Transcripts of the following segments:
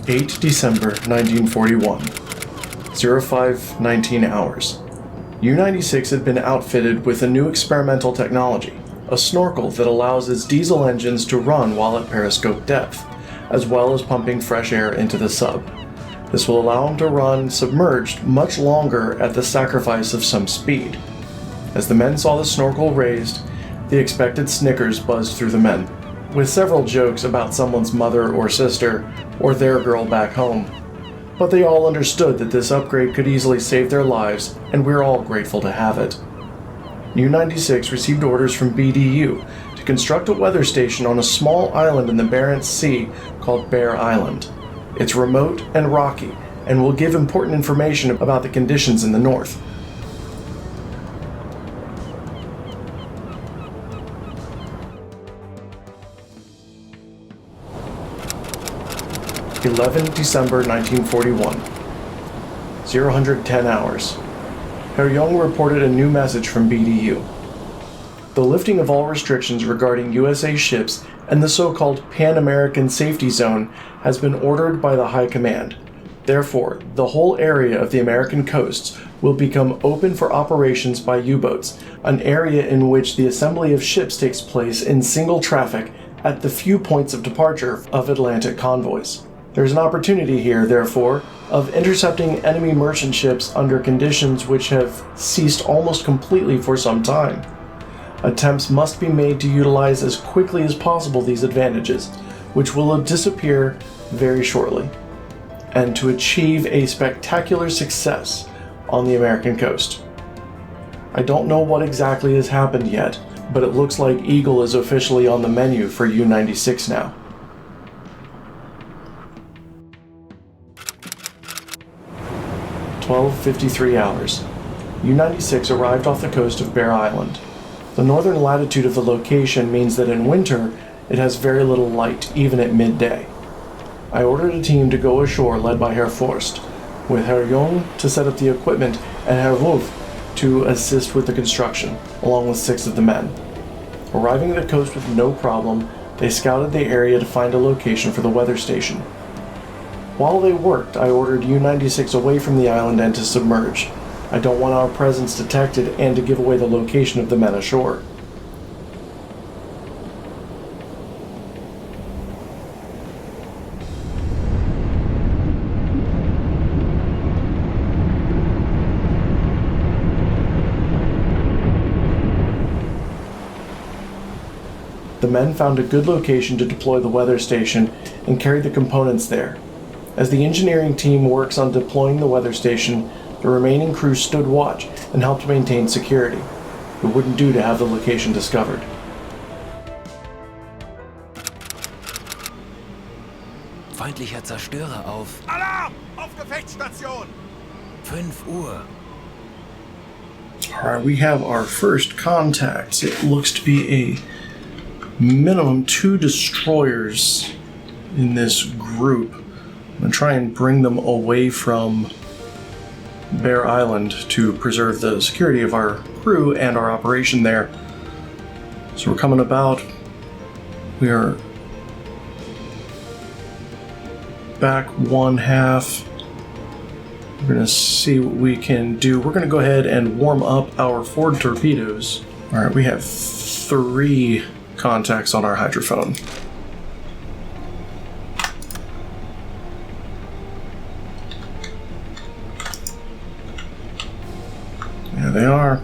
8 December 1941, 05:19 hours. U-96 had been outfitted with a new experimental technology, a snorkel that allows its diesel engines to run while at periscope depth, as well as pumping fresh air into the sub. This will allow them to run submerged much longer at the sacrifice of some speed. As the men saw the snorkel raised, the expected snickers buzzed through the men, with several jokes about someone's mother or sister, or their girl back home. But they all understood that this upgrade could easily save their lives, and we're all grateful to have it. U-96 received orders from BDU to construct a weather station on a small island in the Barents Sea called Bear Island. It's remote and rocky, and will give important information about the conditions in the north. 11 December 1941, 010 hours. Herr Jung reported a new message from BDU. The lifting of all restrictions regarding USA ships and the so-called Pan-American Safety Zone has been ordered by the High Command. Therefore, the whole area of the American coasts will become open for operations by U-boats, an area in which the assembly of ships takes place in single traffic at the few points of departure of Atlantic convoys. There is an opportunity here, therefore, of intercepting enemy merchant ships under conditions which have ceased almost completely for some time. Attempts must be made to utilize as quickly as possible these advantages, which will disappear very shortly, and to achieve a spectacular success on the American coast. I don't know what exactly has happened yet, but it looks like Eagle is officially on the menu for U-96 now. (12:53 hours). U-96 arrived off the coast of Bear Island. The northern latitude of the location means that in winter it has very little light, even at midday. I ordered a team to go ashore led by Herr Forst, with Herr Jung to set up the equipment and Herr Wolf to assist with the construction, along with 6 of the men. Arriving at the coast with no problem, they scouted the area to find a location for the weather station. While they worked, I ordered U-96 away from the island and to submerge. I don't want our presence detected and to give away the location of the men ashore. The men found a good location to deploy the weather station and carried the components there. As the engineering team works on deploying the weather station, the remaining crew stood watch and helped maintain security. It wouldn't do to have the location discovered. Feindlicher Zerstörer auf. Alarm! Auf Gefechtsstation! 5 Uhr. Alright, we have our first contacts. It looks to be a minimum 2 destroyers in this group. I'm going to try and bring them away from Bear Island to preserve the security of our crew and our operation there. So we're coming about. We are back 1/2. We're going to see what we can do. We're going to go ahead and warm up our Ford torpedoes. Alright, we have 3 contacts on our hydrophone. There they are.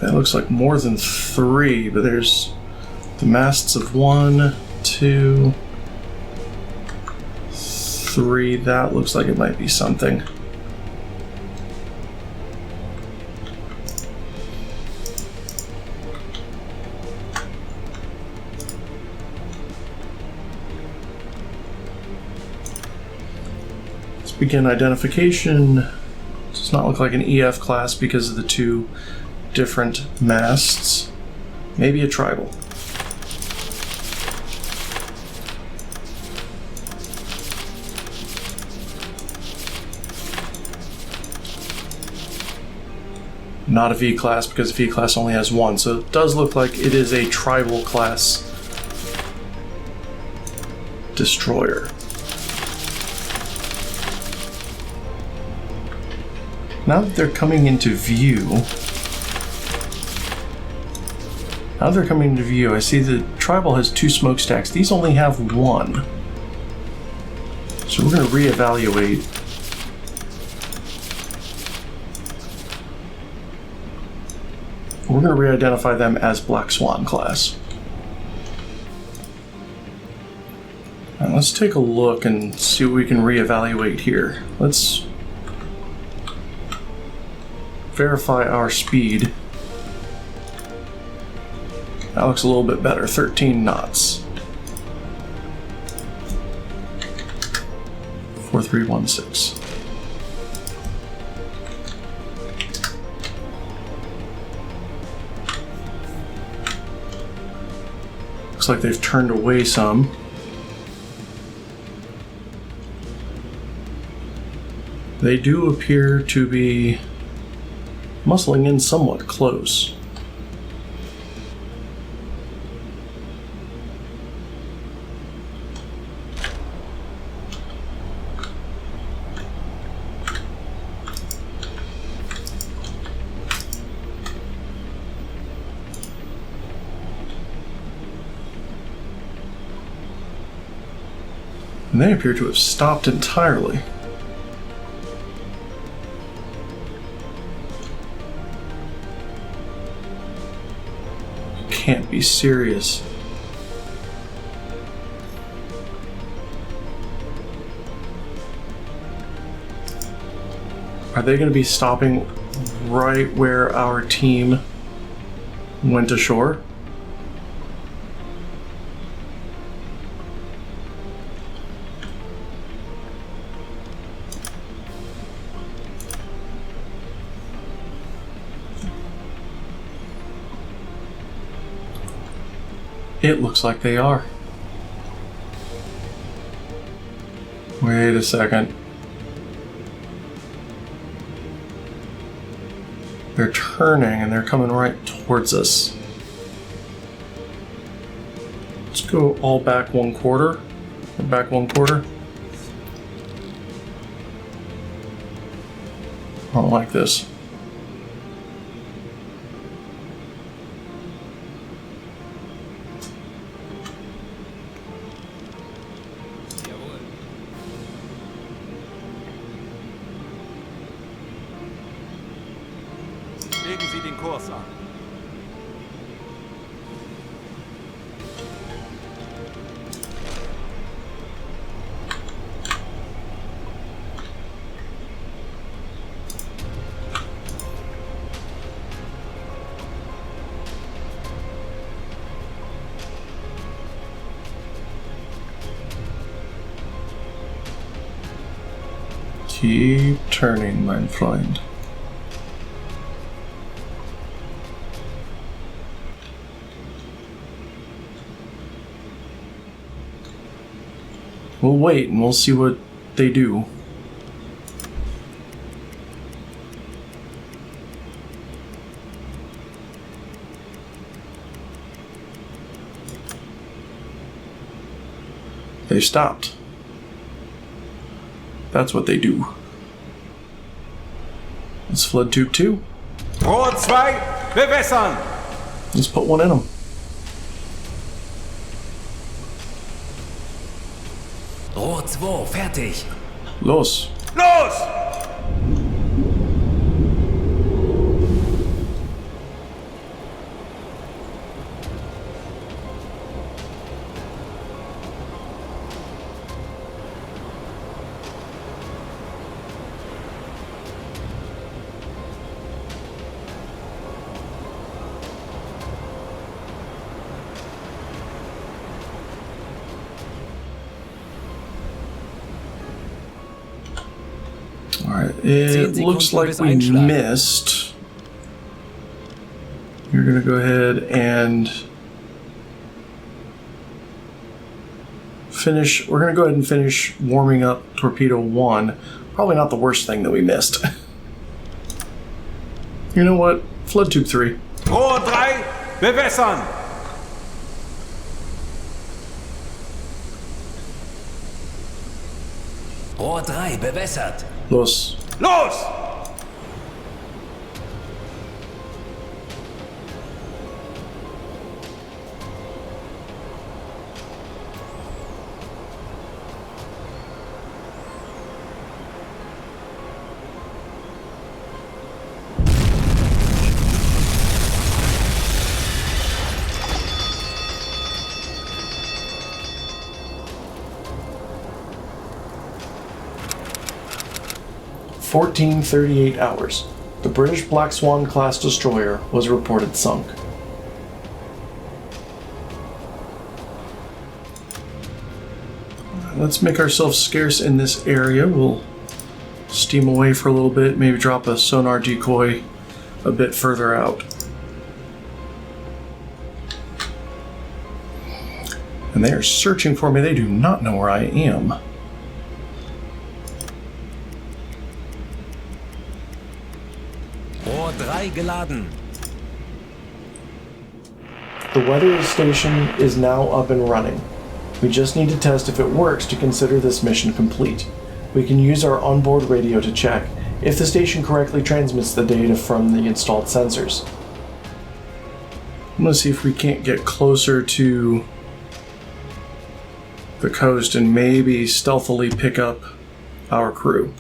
That looks like more than 3, but there's the masts of 1, 2, 3. That looks like it might be something. Begin identification. Does not look like an EF class because of the 2 different masts. Maybe a tribal. Not a V class because V class only has 1, so it does look like it is a tribal class destroyer. Now that they're coming into view, I see the Tribal has 2 smokestacks. These only have 1. So we're going to reevaluate. We're going to re-identify them as Black Swan class. Now let's take a look and see what we can reevaluate here. Let's verify our speed. That looks a little bit better, 13 knots. 4316. Looks like they've turned away some. They do appear to be muscling in somewhat close. And they appear to have stopped entirely. Can't be serious. Are they going to be stopping right where our team went ashore? It looks like they are. Wait a second. They're turning and they're coming right towards us. Let's go all back 1/4. Back 1/4. I don't like this. Legen Sie den Kurs an. Keep turning, mein Freund. We'll wait and we'll see what they do. They stopped. That's what they do. Let's flood tube 2. Rohr 2, bewässern! Let's put one in them. Rohr 2, fertig. Los. Los! Alright, it looks like we missed. You're gonna go ahead and finish. We're gonna go ahead and finish warming up torpedo 1. Probably not the worst thing that we missed. You know what? Flood tube 3. Rohr 3, bewässern! Rohr 3 bewässert. Los. Los! .38 hours. The British Black Swan class destroyer was reported sunk. Let's make ourselves scarce in this area. We'll steam away for a little bit, maybe drop a sonar decoy a bit further out. And they are searching for me. They do not know where I am. Rohr 3 geladen. The weather station is now up and running. We just need to test if it works to consider this mission complete. We can use our onboard radio to check if the station correctly transmits the data from the installed sensors. I'm gonna see if we can't get closer to the coast and maybe stealthily pick up our crew.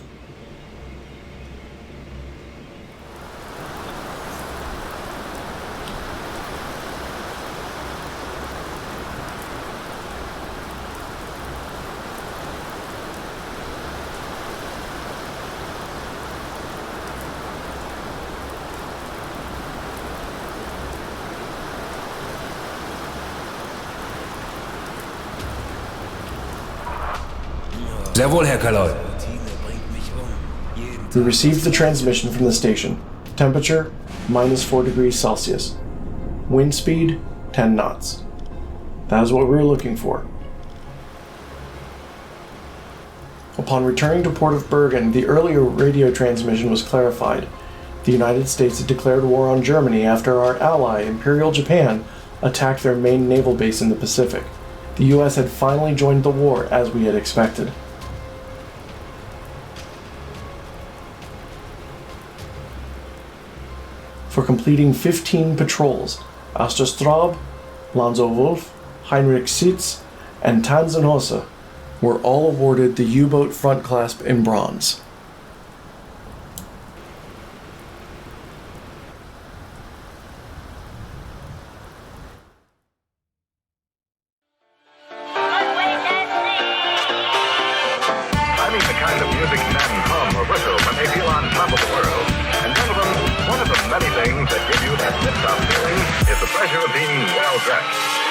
Sehr wohl, Herr Kaloy. We received the transmission from the station. Temperature, -4 degrees Celsius. Wind speed, 10 knots. That is what we were looking for. Upon returning to Port of Bergen, the earlier radio transmission was clarified. The United States had declared war on Germany after our ally, Imperial Japan, attacked their main naval base in the Pacific. The US had finally joined the war as we had expected. For completing 15 patrols, Asterstraub, Lanzo Wolf, Heinrich Sitz, and Tanzenhose were all awarded the U-boat front clasp in bronze. I mean the kind of music men hum or whistle when they feel on top of the world. And gentlemen, one of the many things that give you that liftoff feeling is the pleasure of being well dressed.